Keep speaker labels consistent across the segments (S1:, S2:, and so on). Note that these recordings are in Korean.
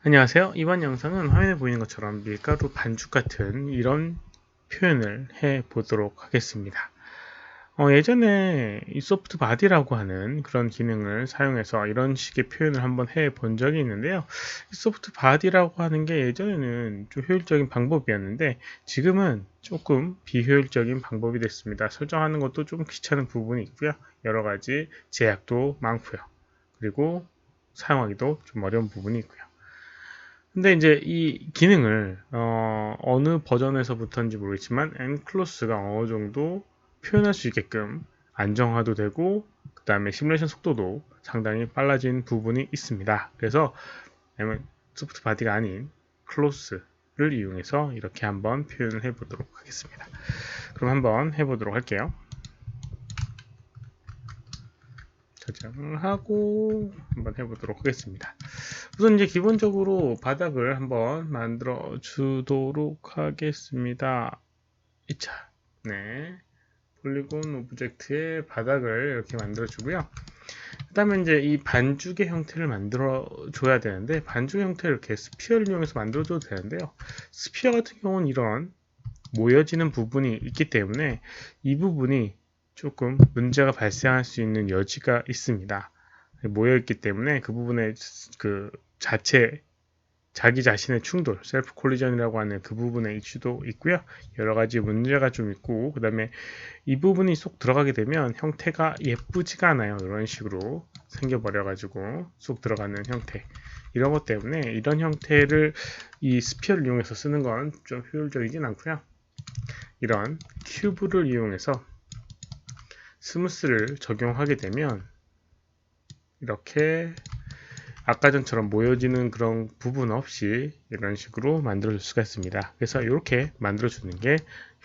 S1: 안녕하세요. 이번 영상은 화면에 보이는 것처럼 밀가루 반죽 같은 이런 표현을 해 보도록 하겠습니다. 예전에 이 소프트 바디라고 하는 그런 기능을 사용해서 이런 식의 표현을 한번 해 본 적이 있는데요. 이 소프트 바디라고 하는 게 예전에는 좀 효율적인 방법이었는데 지금은 조금 비효율적인 방법이 됐습니다. 설정하는 것도 좀 귀찮은 부분이 있고요. 여러 가지 제약도 많고요. 그리고 사용하기도 좀 어려운 부분이 있고요. 근데 이제 이 기능을 어느 버전에서부터인지 모르겠지만 엔클로스가 어느 정도 표현할 수 있게끔 안정화도 되고 그 다음에 시뮬레이션 속도도 상당히 빨라진 부분이 있습니다. 그래서 소프트 바디가 아닌 클로스를 이용해서 이렇게 한번 표현을 해보도록 하겠습니다. 그럼 한번 해보도록 할게요. 저장을 하고 한번 해보도록 하겠습니다. 우선 이제 기본적으로 바닥을 한번 만들어 주도록 하겠습니다. 2차. 네. 폴리곤 오브젝트의 바닥을 이렇게 만들어 주고요. 그 다음에 이제 이 반죽의 형태를 만들어 줘야 되는데, 반죽의 형태를 이렇게 스피어를 이용해서 만들어 줘도 되는데요. 스피어 같은 경우는 이런 모여지는 부분이 있기 때문에 이 부분이 조금 문제가 발생할 수 있는 여지가 있습니다. 모여있기 때문에 그 부분에 그 자기 자신의 충돌, 셀프 콜리전이라고 하는 그 부분의 이슈도 있고요. 여러 가지 문제가 좀 있고, 그 다음에 이 부분이 쏙 들어가게 되면 형태가 예쁘지가 않아요. 이런 식으로 생겨버려가지고 쏙 들어가는 형태. 이런 것 때문에 이런 형태를 이 스피어를 이용해서 쓰는 건 좀 효율적이진 않고요. 이런 큐브를 이용해서 스무스를 적용하게 되면 이렇게 아까 전처럼 모여지는 그런 부분 없이 이런 식으로 만들어줄 수가 있습니다. 그래서 이렇게 만들어주는 게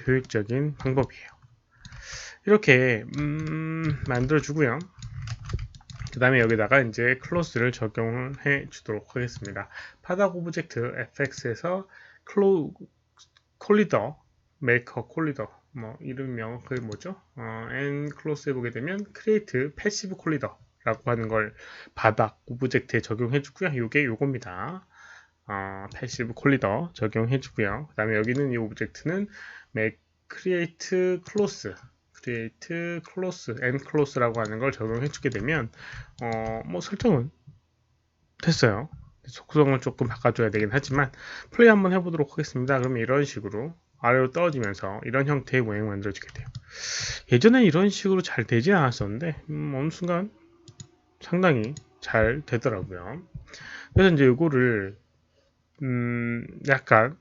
S1: 효율적인 방법이에요. 이렇게 만들어주고요. 그 다음에 여기다가 이제 클로스를 적용해 주도록 하겠습니다. 바닥 오브젝트 fx에서 콜리더 메이커 콜리더 뭐 이름 명확하게 뭐죠? n 클로스에 보게 되면 create passive 콜리더 라고 하는 걸 바닥 오브젝트에 적용해 주고요. 이게 요겁니다. 패시브 콜리더 적용해 주고요. 그 다음에 여기는 이 오브젝트는 create close and close라고 하는 걸 적용해 주게 되면 뭐 설정은 됐어요. 속성을 조금 바꿔줘야 되긴 하지만 플레이 한번 해보도록 하겠습니다. 그러면 이런 식으로 아래로 떨어지면서 이런 형태의 모양이 만들어지게 돼요. 예전에 이런 식으로 잘 되지 않았었는데 어느 순간 상당히 잘 되더라고요. 그래서 이제 이거를 약간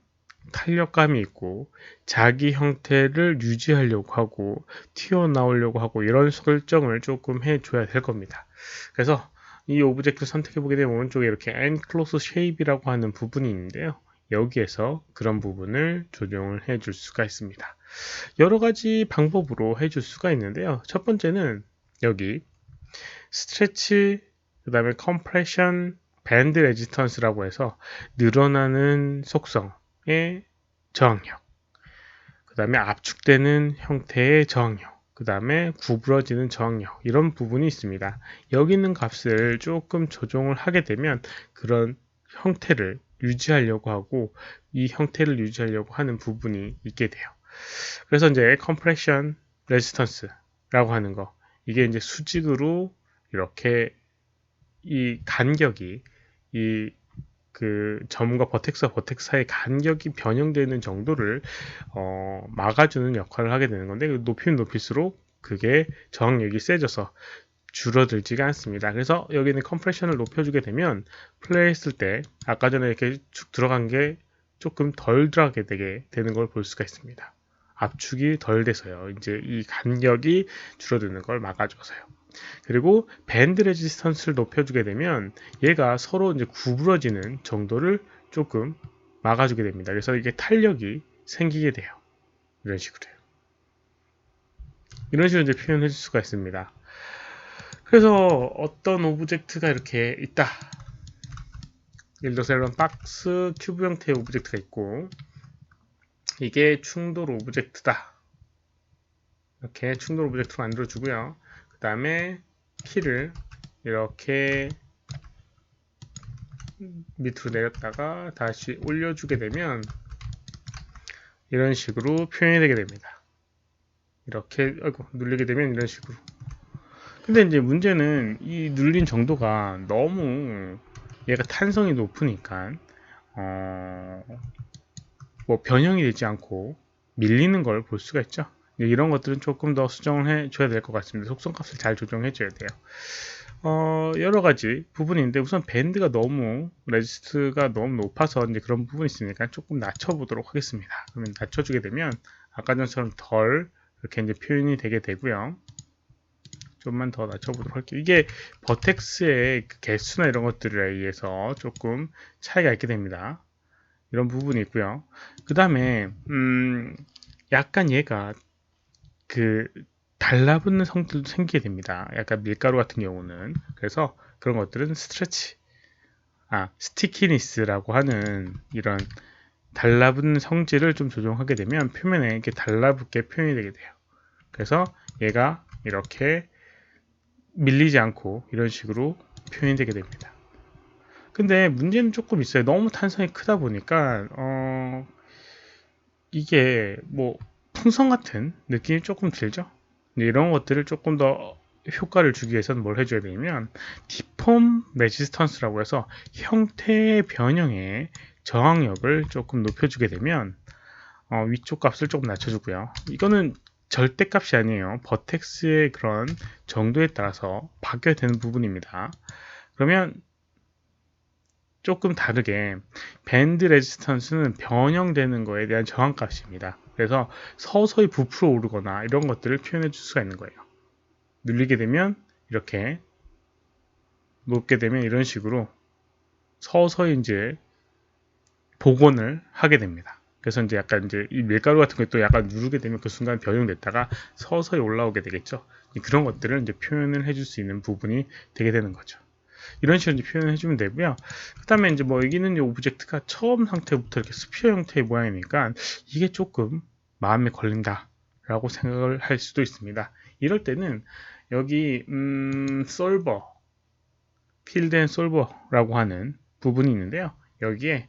S1: 탄력감이 있고 자기 형태를 유지하려고 하고 튀어나오려고 하고 이런 설정을 조금 해줘야 될 겁니다. 그래서 이 오브젝트 선택해 보게 되면 오른쪽에 이렇게 enclose shape이라고 하는 부분이 있는데요. 여기에서 그런 부분을 조정을 해줄 수가 있습니다. 여러 가지 방법으로 해줄 수가 있는데요. 첫 번째는 여기 스트레치, 그 다음에 컴프레션, 밴드 레지스턴스라고 해서 늘어나는 속성의 저항력, 그 다음에 압축되는 형태의 저항력, 그 다음에 구부러지는 저항력, 이런 부분이 있습니다. 여기 있는 값을 조금 조정을 하게 되면 그런 형태를 유지하려고 하고 이 형태를 유지하려고 하는 부분이 있게 돼요. 그래서 이제 컴프레션 레지스턴스라고 하는 거, 이게 이제 수직으로 이렇게 이 간격이 이 그 점과 버텍스와 버텍스 사이의 간격이 변형되는 정도를 막아주는 역할을 하게 되는 건데 높이면 높일수록 그게 저항력이 세져서 줄어들지가 않습니다. 그래서 여기는 컴프레션을 높여주게 되면 플레이했을 때 아까 전에 이렇게 쭉 들어간 게 조금 덜 들어가게 되게 되는 걸 볼 수가 있습니다. 압축이 덜 돼서요. 이제 이 간격이 줄어드는 걸 막아줘서요. 그리고 밴드 레지스턴스를 높여주게 되면 얘가 서로 이제 구부러지는 정도를 조금 막아주게 됩니다. 그래서 이게 탄력이 생기게 돼요. 이런 식으로요. 이런 식으로 이제 표현해 줄 수가 있습니다. 그래서 어떤 오브젝트가 이렇게 있다. 예를 들어서 이런 박스 큐브 형태의 오브젝트가 있고 이게 충돌 오브젝트다. 이렇게 충돌 오브젝트로 만들어 주고요. 그 다음에 키를 이렇게 밑으로 내렸다가 다시 올려주게 되면 이런 식으로 표현이 되게 됩니다. 이렇게 누르게 되면 이런 식으로. 근데 이제 문제는 이 눌린 정도가 너무 얘가 탄성이 높으니까 뭐 변형이 되지 않고 밀리는 걸 볼 수가 있죠. 이런 것들은 조금 더 수정을 해줘야 될 것 같습니다. 속성값을 잘 조정해줘야 돼요. 여러 가지 부분인데 우선 밴드가 너무 레지스트가 너무 높아서 이제 그런 부분이 있으니까 조금 낮춰보도록 하겠습니다. 그러면 낮춰주게 되면 아까 전처럼 덜 이렇게 이제 표현이 되게 되고요. 좀만 더 낮춰보도록 할게요. 이게 버텍스의 그 개수나 이런 것들에 의해서 조금 차이가 있게 됩니다. 이런 부분이 있고요. 그 다음에 약간 얘가 그 달라붙는 성질도 생기게 됩니다. 약간 밀가루 같은 경우는. 그래서 그런 것들은 스티키니스라고 하는 이런 달라붙는 성질을 좀 조정하게 되면 표면에 이렇게 달라붙게 표현이 되게 돼요. 그래서 얘가 이렇게 밀리지 않고 이런 식으로 표현이 되게 됩니다. 근데 문제는 조금 있어요. 너무 탄성이 크다 보니까 이게 뭐 풍선 같은 느낌이 조금 들죠. 이런 것들을 조금 더 효과를 주기 위해서는 뭘 해줘야 되냐면 디폼 레지스턴스라고 해서 형태의 변형의 저항력을 조금 높여주게 되면 위쪽 값을 조금 낮춰주고요. 이거는 절대값이 아니에요. 버텍스의 그런 정도에 따라서 바뀌어야 되는 부분입니다. 그러면 조금 다르게 밴드 레지스턴스는 변형되는 거에 대한 저항값입니다. 그래서 서서히 부풀어 오르거나 이런 것들을 표현해 줄 수가 있는 거예요. 눌리게 되면 이렇게 높게 되면 이런 식으로 서서히 이제 복원을 하게 됩니다. 그래서 이제 약간 이제 이 밀가루 같은 것도 약간 누르게 되면 그 순간 변형됐다가 서서히 올라오게 되겠죠. 그런 것들을 이제 표현을 해줄 수 있는 부분이 되게 되는 거죠. 이런 식으로 이제 표현을 해주면 되고요. 그 다음에 이제 뭐 여기는 이 오브젝트가 처음 상태부터 이렇게 스피어 형태의 모양이니까 이게 조금 마음에 걸린다라고 생각을 할 수도 있습니다. 이럴 때는 여기 솔버, 필드 앤 솔버라고 하는 부분이 있는데요. 여기에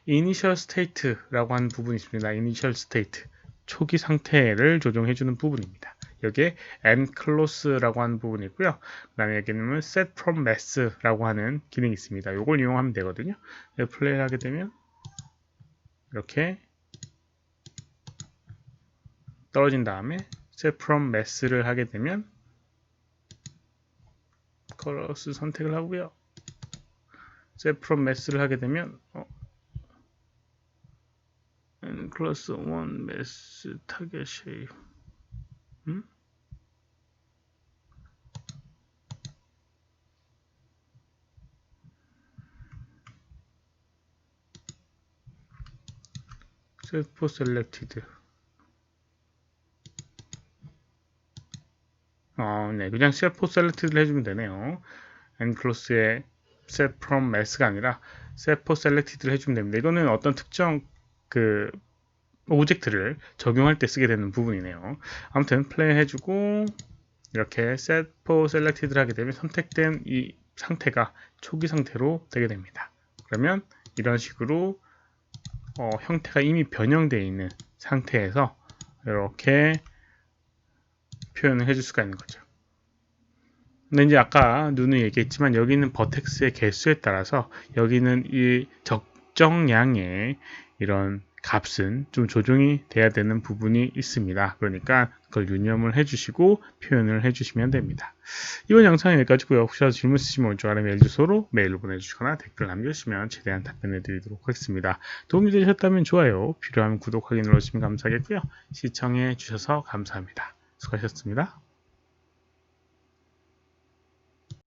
S1: 이니셜 스테이트라고 하는 부분이 있습니다. 이니셜 스테이트, 초기 상태를 조정해주는 부분입니다. 여기에 enclose라고 하는 부분이 있고요. 그 다음에 여기는 set from mass라고 하는 기능이 있습니다. 이걸 이용하면 되거든요. 플레이를 하게 되면 이렇게 떨어진 다음에 set from mass를 하게 되면 컬러스 선택을 하고요. set from mass를 하게 되면 enclose one mass target shape set for selected 네, 그냥 set for selected를 해주면 되네요. enclose의 set from mass가 아니라 set for selected를 해주면 됩니다. 이거는 어떤 특정 그 오브젝트를 적용할 때 쓰게 되는 부분이네요. 아무튼 플레이 해주고 이렇게 set for selected를 하게 되면 선택된 이 상태가 초기 상태로 되게 됩니다. 그러면 이런 식으로 형태가 이미 변형되어 있는 상태에서 이렇게 표현을 해줄 수가 있는 거죠. 근데 이제 아까 누누이 얘기했지만 여기는 버텍스의 개수에 따라서 여기는 이 적정량의 이런 값은 좀 조정이 돼야 되는 부분이 있습니다. 그러니까 그걸 유념을 해주시고 표현을 해주시면 됩니다. 이번 영상은 여기까지고요. 혹시라도 질문 있으시면 오른쪽 아래 메일 주소로 메일로 보내주시거나 댓글 남겨주시면 최대한 답변해 드리도록 하겠습니다. 도움이 되셨다면 좋아요, 필요하면 구독하기 눌러주시면 감사하겠고요. 시청해 주셔서 감사합니다. 수고하셨습니다.